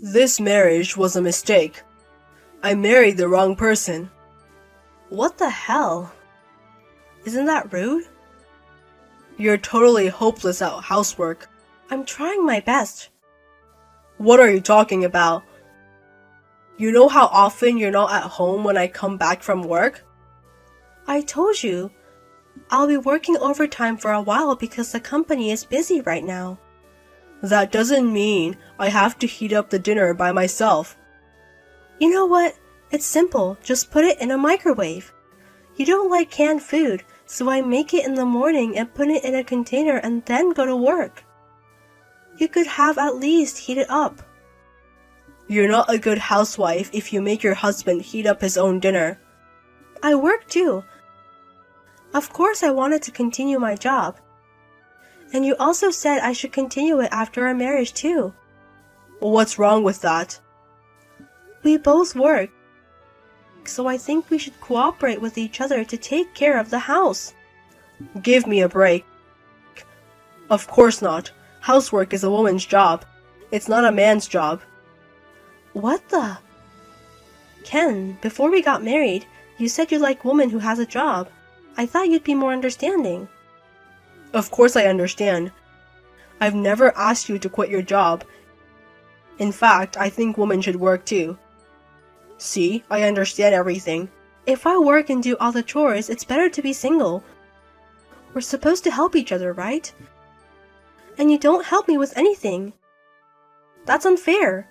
This marriage was a mistake. I married the wrong person. What the hell? Isn't that rude? You're totally hopeless at housework. I'm trying my best. What are you talking about? You know how often you're not at home when I come back from work? I told you, I'll be working overtime for a while because the company is busy right now. That doesn't mean I have to heat up the dinner by myself. You know what? It's simple. Just put it in a microwave. You don't like canned food, so I make it in the morning and put it in a container and then go to work. You could have at least heat it up. You're not a good housewife if you make your husband heat up his own dinner. I work too. Of course I wanted to continue my job. And you also said I should continue it after our marriage too. What's wrong with that? We both work, so I think we should cooperate with each other to take care of the house. Give me a break. Of course not. Housework is a woman's job. It's not a man's job. What the? Ken, before we got married, you said you like women who has a job. I thought you'd be more understanding. Of course I understand. I've never asked you to quit your job. In fact, I think women should work too. See, I understand everything. If I work and do all the chores, it's better to be single. We're supposed to help each other, right? And you don't help me with anything. That's unfair.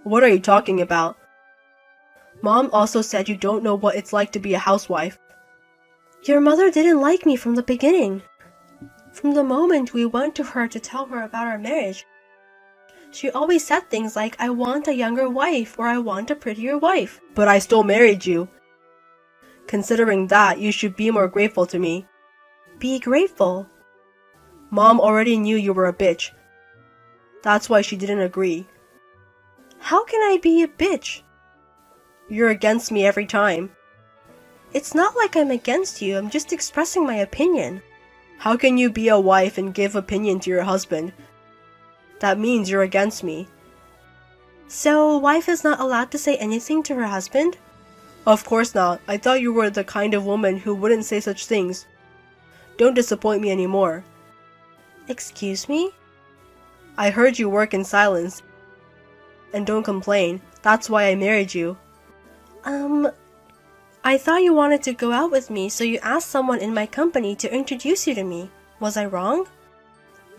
What are you talking about? Mom also said you don't know what it's like to be a housewife. Your mother didn't like me from the beginning. From the moment we went to her to tell her about our marriage, she always said things like, I want a younger wife or I want a prettier wife. But I still married you. Considering that, you should be more grateful to me. Be grateful. Mom already knew you were a bitch. That's why she didn't agree. How can I be a bitch? You're against me every time. It's not like I'm against you, I'm just expressing my opinion. How can you be a wife and give opinion to your husband? That means you're against me. So, a wife is not allowed to say anything to her husband? Of course not. I thought you were the kind of woman who wouldn't say such things. Don't disappoint me anymore. Excuse me? I heard you work in silence. And don't complain. That's why I married you. I thought you wanted to go out with me, so you asked someone in my company to introduce you to me. Was I wrong?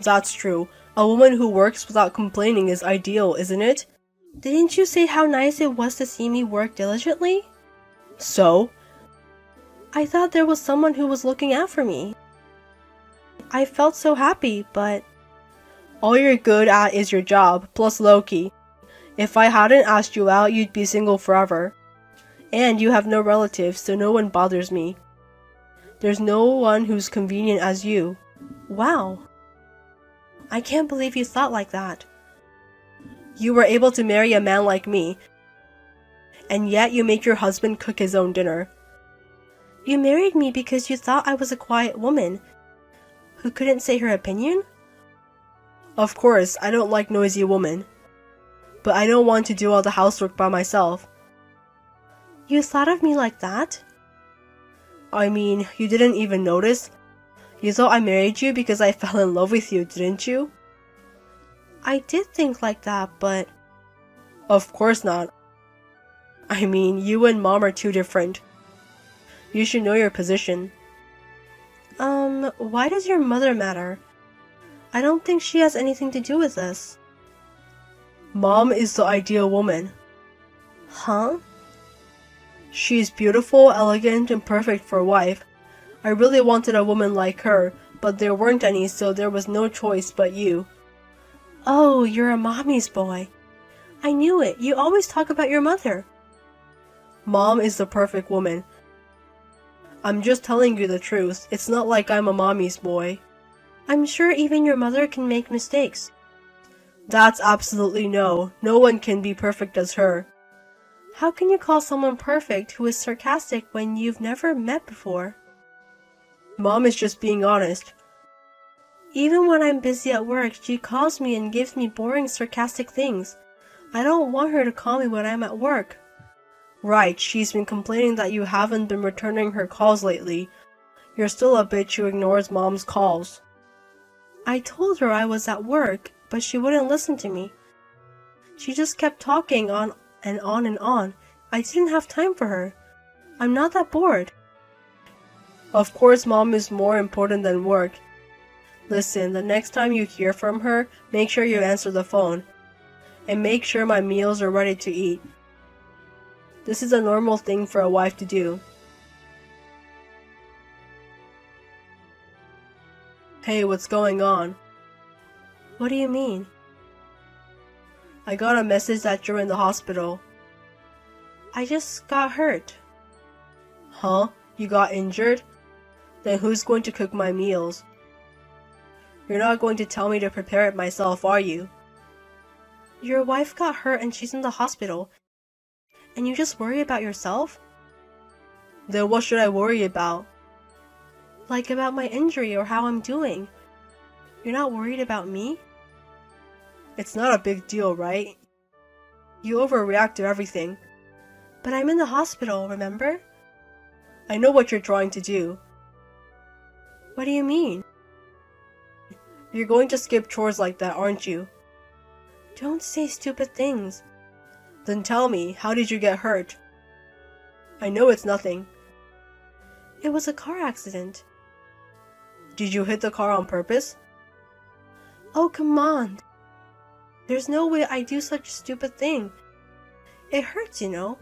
That's true. A woman who works without complaining is ideal, isn't it? Didn't you say how nice it was to see me work diligently? So? I thought there was someone who was looking out for me. I felt so happy, but... All you're good at is your job, plus Loki. If I hadn't asked you out, you'd be single forever. And you have no relatives, so no one bothers me. There's no one who's convenient as you. Wow. I can't believe you thought like that. You were able to marry a man like me, and yet you make your husband cook his own dinner. You married me because you thought I was a quiet woman who couldn't say her opinion? Of course, I don't like noisy women. But I don't want to do all the housework by myself. You thought of me like that? I mean, you didn't even notice? You thought I married you because I fell in love with you, didn't you? I did think like that, but... Of course not. I mean, you and Mom are too different. You should know your position. Why does your mother matter? I don't think she has anything to do with this. Mom is the ideal woman. Huh? She's beautiful, elegant, and perfect for a wife. I really wanted a woman like her, but there weren't any, so there was no choice but you. Oh, you're a mommy's boy. I knew it. You always talk about your mother. Mom is the perfect woman. I'm just telling you the truth. It's not like I'm a mommy's boy. I'm sure even your mother can make mistakes. That's absolutely no. No one can be perfect as her. How can you call someone perfect who is sarcastic when you've never met before? Mom is just being honest. Even when I'm busy at work, she calls me and gives me boring, sarcastic things. I don't want her to call me when I'm at work. Right, she's been complaining that you haven't been returning her calls lately. You're still a bitch who ignores mom's calls. I told her I was at work, but she wouldn't listen to me. She just kept talking on and on and on. I didn't have time for her. I'm not that bored. Of course, mom is more important than work. Listen, the next time you hear from her, make sure you answer the phone. And make sure my meals are ready to eat. This is a normal thing for a wife to do. Hey, what's going on? What do you mean? I got a message that you're in the hospital. I just got hurt. Huh? You got injured? Then who's going to cook my meals? You're not going to tell me to prepare it myself, are you? Your wife got hurt and she's in the hospital. And you just worry about yourself? Then what should I worry about? Like about my injury or how I'm doing. You're not worried about me? It's not a big deal, right? You overreact to everything. But I'm in the hospital, remember? I know what you're trying to do. What do you mean? You're going to skip chores like that, aren't you? Don't say stupid things. Then tell me, how did you get hurt? I know it's nothing. It was a car accident. Did you hit the car on purpose? Oh, come on. There's no way I do such a stupid thing. It hurts, you know.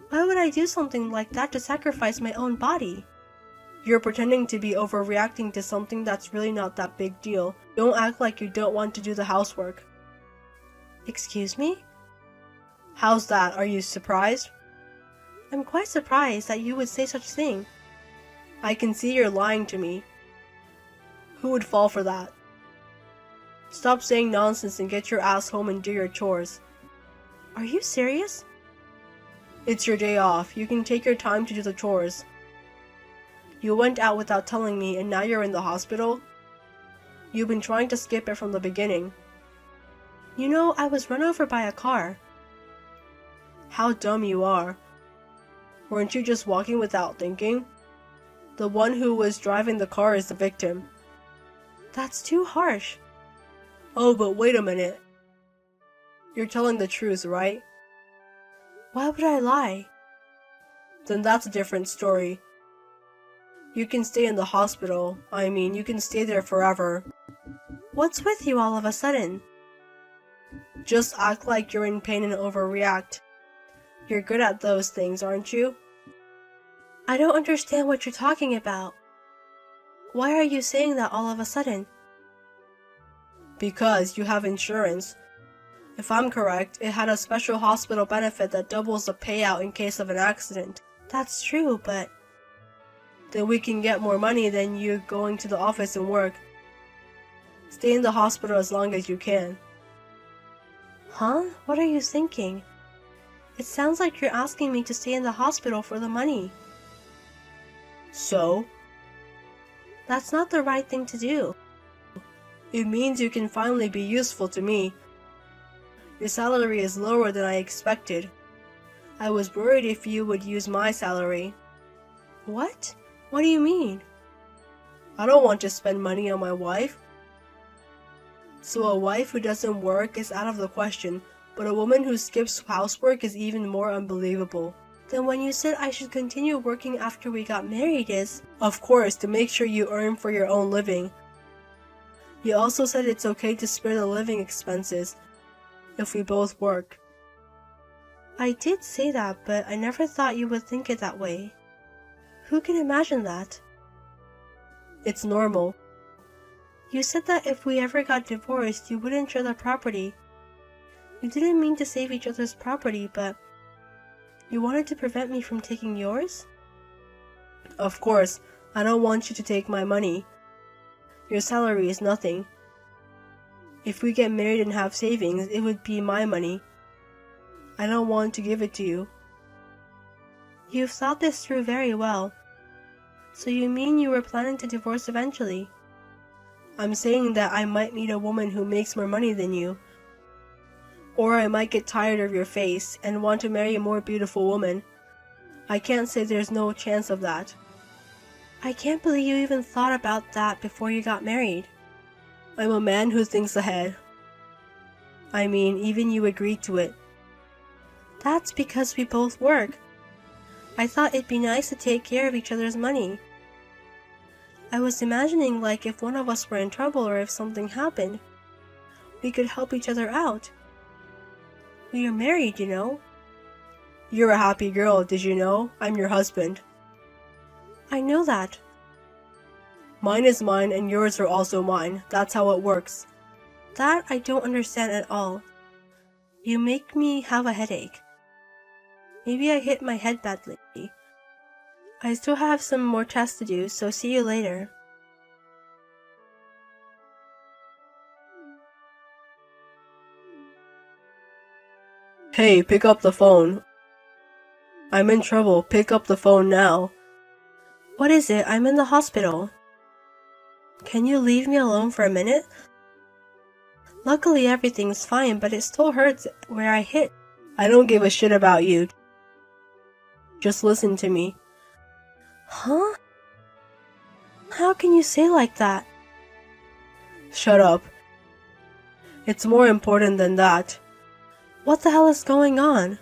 Why would I do something like that to sacrifice my own body? You're pretending to be overreacting to something that's really not that big deal. Don't act like you don't want to do the housework. Excuse me? How's that? Are you surprised? I'm quite surprised that you would say such a thing. I can see you're lying to me. Who would fall for that? Stop saying nonsense and get your ass home and do your chores. Are you serious? It's your day off. You can take your time to do the chores. You went out without telling me and now you're in the hospital? You've been trying to skip it from the beginning. You know, I was run over by a car. How dumb you are. Weren't you just walking without thinking? The one who was driving the car is the victim. That's too harsh. Oh, but wait a minute. You're telling the truth, right? Why would I lie? Then that's a different story. You can stay in the hospital. I mean, you can stay there forever. What's with you all of a sudden? Just act like you're in pain and overreact. You're good at those things, aren't you? I don't understand what you're talking about. Why are you saying that all of a sudden? Because you have insurance. If I'm correct, it had a special hospital benefit that doubles the payout in case of an accident. That's true, but... Then we can get more money than you going to the office and work. Stay in the hospital as long as you can. Huh? What are you thinking? It sounds like you're asking me to stay in the hospital for the money. So? That's not the right thing to do. It means you can finally be useful to me. Your salary is lower than I expected. I was worried if you would use my salary. What? What do you mean? I don't want to spend money on my wife. So a wife who doesn't work is out of the question, but a woman who skips housework is even more unbelievable. Then when you said I should continue working after we got married is... Of course, to make sure you earn for your own living. You also said it's okay to spare the living expenses if we both work. I did say that, but I never thought you would think it that way. Who can imagine that? It's normal. You said that if we ever got divorced, you wouldn't share the property. You didn't mean to save each other's property, but you wanted to prevent me from taking yours? Of course, I don't want you to take my money. Your salary is nothing. If we get married and have savings, it would be my money. I don't want to give it to you. You've thought this through very well. So you mean you were planning to divorce eventually? I'm saying that I might meet a woman who makes more money than you. Or I might get tired of your face and want to marry a more beautiful woman. I can't say there's no chance of that. I can't believe you even thought about that before you got married. I'm a man who thinks ahead. I mean, even you agreed to it. That's because we both work. I thought it'd be nice to take care of each other's money. I was imagining like if one of us were in trouble or if something happened, we could help each other out. We are married, you know. You're a happy girl, did you know? I'm your husband. I know that. Mine is mine and yours are also mine. That's how it works. That I don't understand at all. You make me have a headache. Maybe I hit my head badly. I still have some more tests to do, so see you later. Hey, pick up the phone. I'm in trouble. Pick up the phone now. What is it? I'm in the hospital. Can you leave me alone for a minute? Luckily everything's fine, but it still hurts where I hit. I don't give a shit about you. Just listen to me. Huh? How can you say like that? Shut up. It's more important than that. What the hell is going on?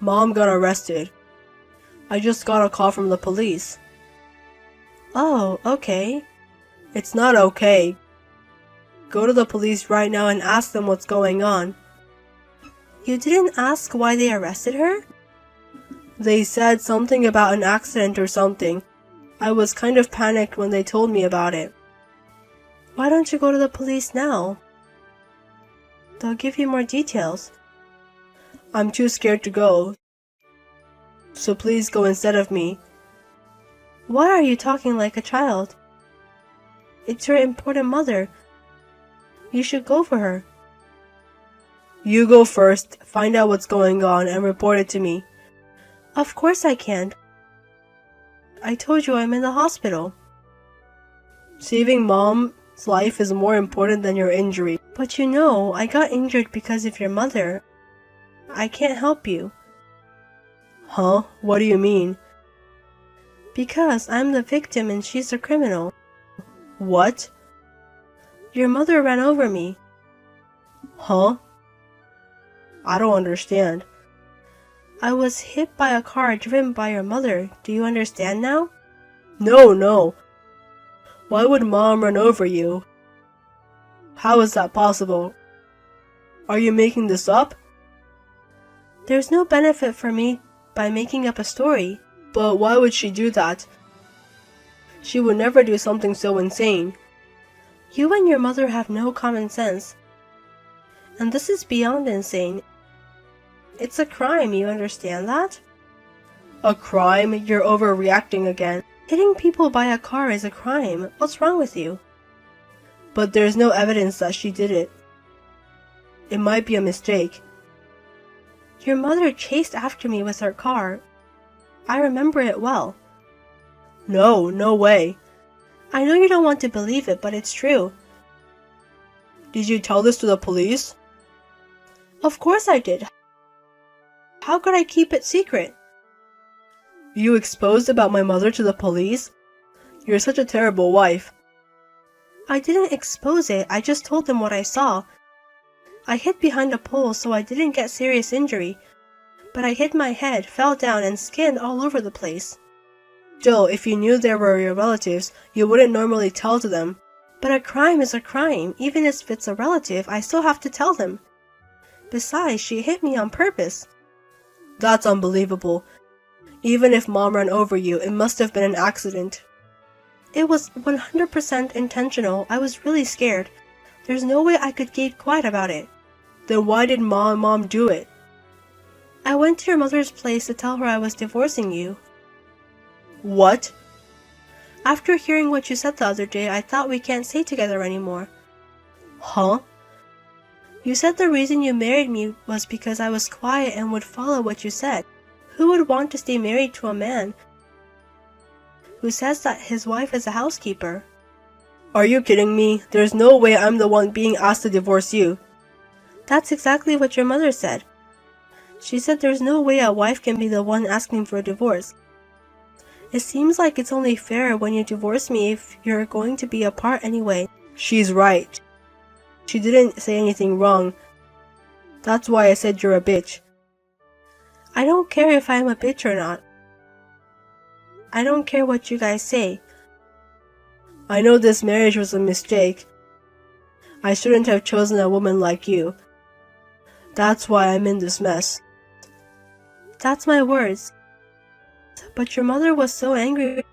Mom got arrested. I just got a call from the police. Oh, okay. It's not okay. Go to the police right now and ask them what's going on. You didn't ask why they arrested her? They said something about an accident or something. I was kind of panicked when they told me about it. Why don't you go to the police now? They'll give you more details. I'm too scared to go. So please go instead of me. Why are you talking like a child? It's your important mother. You should go for her. You go first, find out what's going on, and report it to me. Of course I can't. I told you I'm in the hospital. Saving Mom's life is more important than your injury. But you know, I got injured because of your mother. I can't help you. Huh? What do you mean? Because I'm the victim and she's the criminal. What? Your mother ran over me. Huh? I don't understand. I was hit by a car driven by your mother. Do you understand now? No. Why would Mom run over you? How is that possible? Are you making this up? There's no benefit for me by making up a story. But why would she do that? She would never do something so insane. You and your mother have no common sense. And this is beyond insane. It's a crime, you understand that? A crime? You're overreacting again. Hitting people by a car is a crime. What's wrong with you? But there's no evidence that she did it. It might be a mistake. Your mother chased after me with her car. I remember it well. No way. I know you don't want to believe it, but it's true. Did you tell this to the police? Of course I did. How could I keep it secret? You exposed about my mother to the police? You're such a terrible wife. I didn't expose it, I just told them what I saw. I hid behind a pole so I didn't get serious injury, but I hit my head, fell down, and skinned all over the place. Still, if you knew they were your relatives, you wouldn't normally tell to them. But a crime is a crime. Even if it's a relative, I still have to tell them. Besides, she hit me on purpose. That's unbelievable. Even if Mom ran over you, it must have been an accident. It was 100% intentional. I was really scared. There's no way I could keep quiet about it. Then why did Mom do it? I went to your mother's place to tell her I was divorcing you. What? After hearing what you said the other day, I thought we can't stay together anymore. Huh? You said the reason you married me was because I was quiet and would follow what you said. Who would want to stay married to a man who says that his wife is a housekeeper? Are you kidding me? There's no way I'm the one being asked to divorce you. That's exactly what your mother said. She said there's no way a wife can be the one asking for a divorce. It seems like it's only fair when you divorce me if you're going to be apart anyway. She's right. She didn't say anything wrong. That's why I said you're a bitch. I don't care if I'm a bitch or not. I don't care what you guys say. I know this marriage was a mistake. I shouldn't have chosen a woman like you. That's why I'm in this mess. That's my words. But your mother was so angry.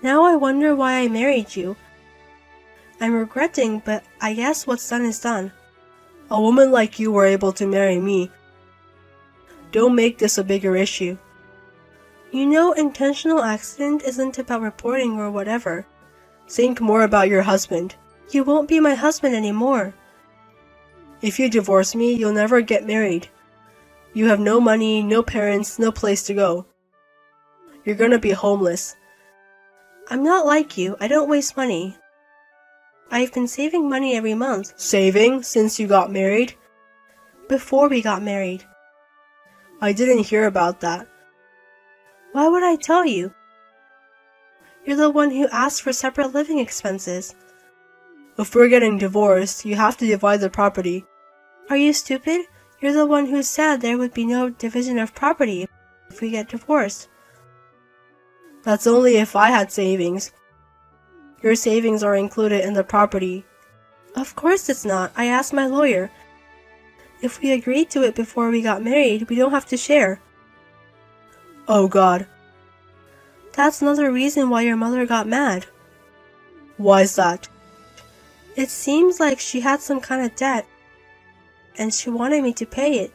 Now I wonder why I married you. I'm regretting, but I guess what's done is done. A woman like you were able to marry me. Don't make this a bigger issue. You know, intentional accident isn't about reporting or whatever. Think more about your husband. You won't be my husband anymore. If you divorce me, you'll never get married. You have no money, no parents, no place to go. You're gonna be homeless. I'm not like you. I don't waste money. I've been saving money every month. Saving since you got married? Before we got married. I didn't hear about that. Why would I tell you? You're the one who asked for separate living expenses. If we're getting divorced, you have to divide the property. Are you stupid? You're the one who said there would be no division of property if we get divorced. That's only if I had savings. Your savings are included in the property. Of course it's not. I asked my lawyer. If we agreed to it before we got married, we don't have to share. Oh God. That's another reason why your mother got mad. Why's that? It seems like she had some kind of debt, and she wanted me to pay it.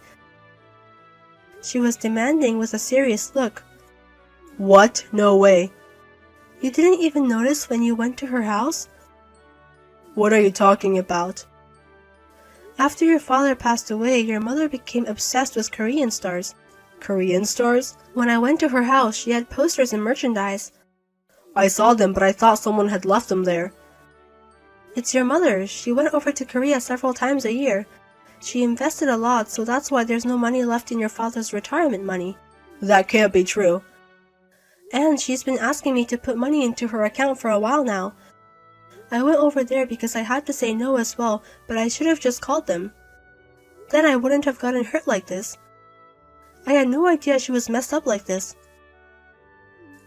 She was demanding with a serious look. What? No way. You didn't even notice when you went to her house? What are you talking about? After your father passed away, your mother became obsessed with Korean stars. Korean stars? When I went to her house, she had posters and merchandise. I saw them, but I thought someone had left them there. It's your mother. She went over to Korea several times a year. She invested a lot, so that's why there's no money left in your father's retirement money. That can't be true. And she's been asking me to put money into her account for a while now. I went over there because I had to say no as well, but I should have just called them. Then I wouldn't have gotten hurt like this. I had no idea she was messed up like this.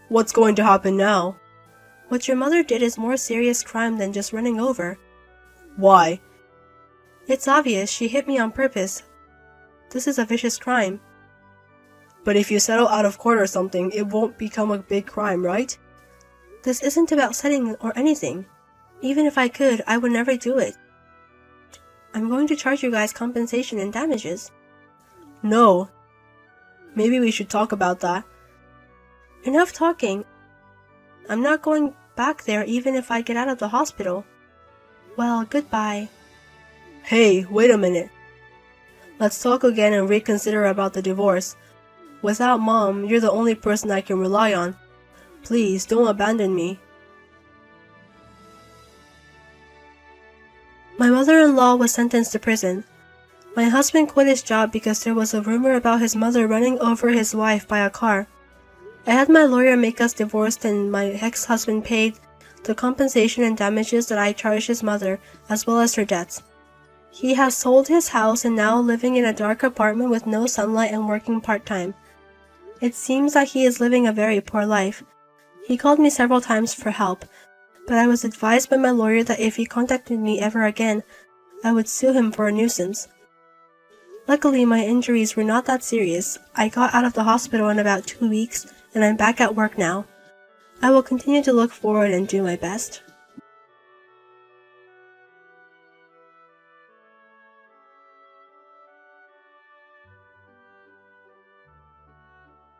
What's going to happen now? What your mother did is more serious crime than just running over. Why? It's obvious she hit me on purpose. This is a vicious crime. But if you settle out of court or something, it won't become a big crime, right? This isn't about settling or anything. Even if I could, I would never do it. I'm going to charge you guys compensation and damages. No. Maybe we should talk about that. Enough talking. I'm not going back there even if I get out of the hospital. Well, goodbye. Hey, wait a minute. Let's talk again and reconsider about the divorce. Without Mom, you're the only person I can rely on. Please, don't abandon me. My mother-in-law was sentenced to prison. My husband quit his job because there was a rumor about his mother running over his wife by a car. I had my lawyer make us divorced and my ex-husband paid the compensation and damages that I charged his mother, as well as her debts. He has sold his house and now living in a dark apartment with no sunlight and working part-time. It seems like he is living a very poor life. He called me several times for help, but I was advised by my lawyer that if he contacted me ever again, I would sue him for a nuisance. Luckily, my injuries were not that serious. I got out of the hospital in about 2 weeks, and I'm back at work now. I will continue to look forward and do my best.